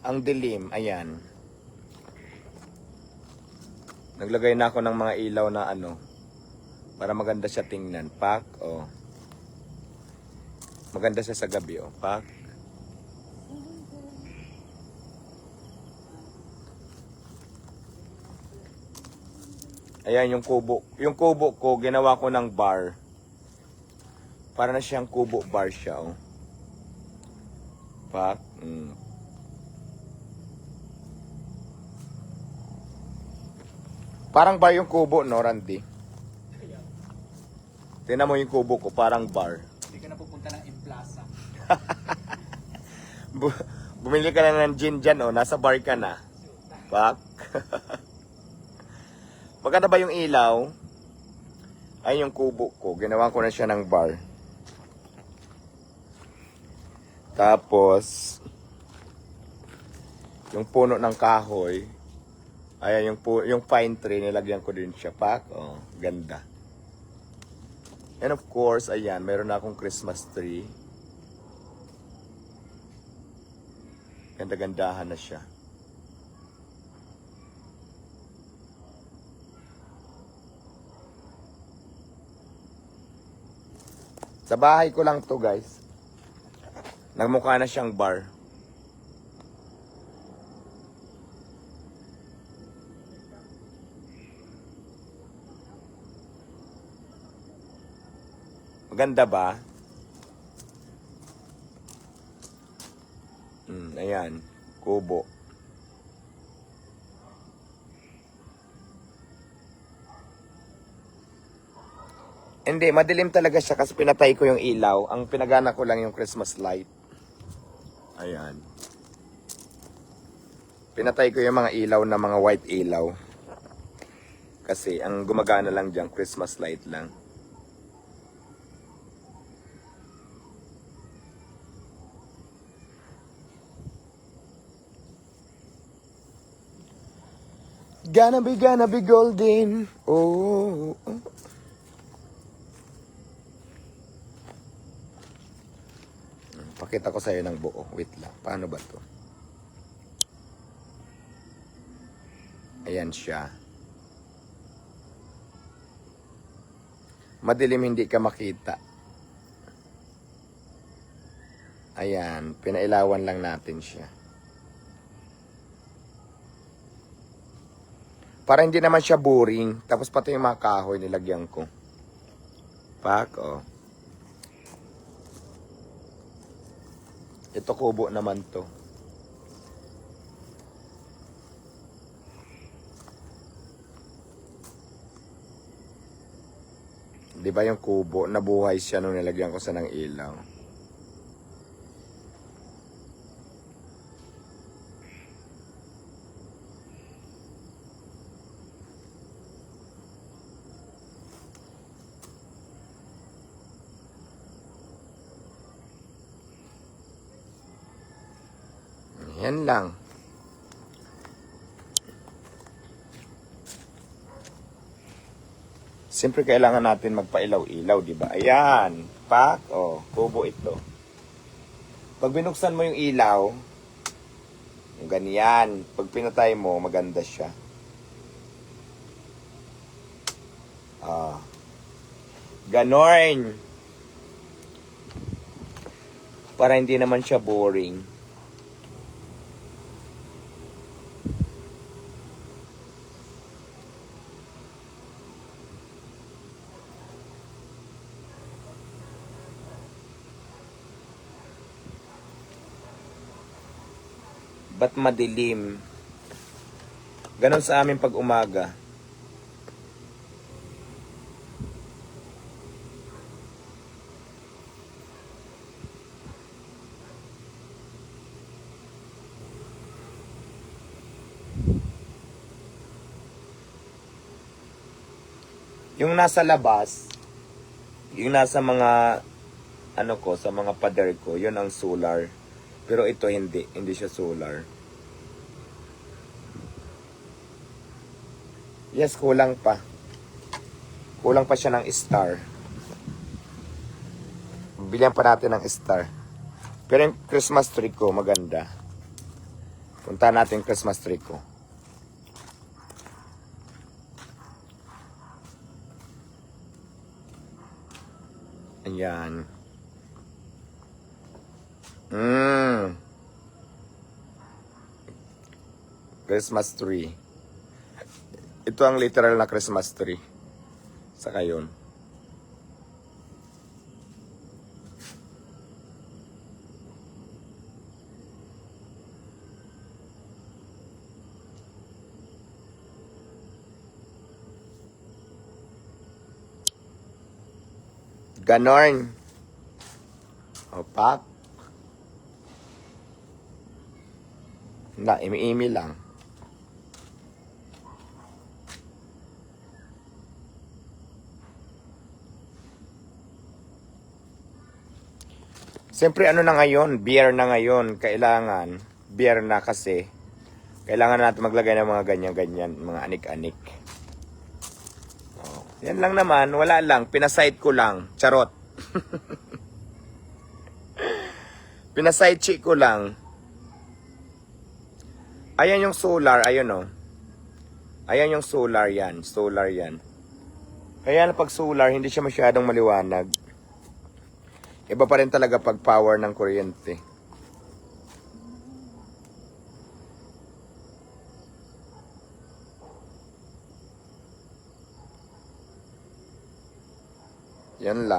Ang dilim, ayan. Naglagay na ako ng mga ilaw na ano, para maganda siya tingnan. Pak, oh. Maganda siya sa gabi, oh. Pak. Ayan yung kubo. Yung kubo ko, ginawa ko ng bar. Para na siyang kubo bar siya, oh. Pak. Parang bar yung kubo, no, Randy? Tingnan mo yung kubo ko, parang bar. Hindi ka na pupunta ng Implaza. Bumili ka na ng gin dyan, oh. Nasa bar ka na. Pak. Maganda ba yung ilaw? Ay, yung kubo ko. Ginawa ko na siya ng bar. Tapos, yung puno ng kahoy, ayan, yung pine tree, nilagyan ko din siya. Pak, oh, ganda. And of course, ayan, meron na akong Christmas tree. Ganda-gandahan na siya. Sa bahay ko lang to, guys. Nagmukha na siyang bar. Maganda ba? Ayan, kubo. Hindi, madilim talaga siya kasi pinatay ko yung ilaw. Ang pinagana ko lang yung Christmas light. Ayan. Pinatay ko yung mga ilaw na mga white ilaw. Kasi ang gumagana lang dyan, Christmas light lang. Gonna be golden. Oh. Pakita ko sa'yo ng buo. Wait lang. Paano ba to? Ayan siya. Madilim, hindi ka makita. Ayan. Pinailawan lang natin siya. Para hindi naman siya boring. Tapos pati yung mga kahoy nilagyan ko. Pak, oh. Ito kubo naman to. Di ba yung kubo, nabuhay siya nung nilagyan ko sa ng ilaw. Yan lang. Siyempre kailangan natin magpailaw-ilaw, di ba? Ayan, pak, oh, kubo ito. Pag binuksan mo yung ilaw, yung ganyan, pag pinatay mo, maganda siya. Ah. Ganon. Para hindi naman siya boring. Ba't madilim? Ganon sa amin pag umaga. Yung nasa labas, yung nasa mga ano ko, sa mga pader ko, yun ang solar. Pero ito hindi siya solar. Yes, kulang pa. Kulang pa siya ng star. Bilhan pa natin ng star. Pero yung Christmas tree ko, maganda. Punta natin yung Christmas tree ko. Ayan. Christmas tree. Ito ang literal na Christmas tree. Saka yun. Ganon. Opak. Na, imi-imi lang. Siyempre, ano na ngayon? Beer na ngayon. Kailangan. Beer na kasi. Kailangan natin maglagay ng mga ganyan-ganyan. Mga anik-anik. Oh, yan lang naman. Wala lang. Pinasite ko lang. Charot. Pinasite check ko lang. Ayan yung solar. Ayun oh. Ayan yung solar yan. Solar yan. Kaya na pag solar, hindi siya masyadong maliwanag. Iba pa rin talaga pag power ng kuryente. Yan lang.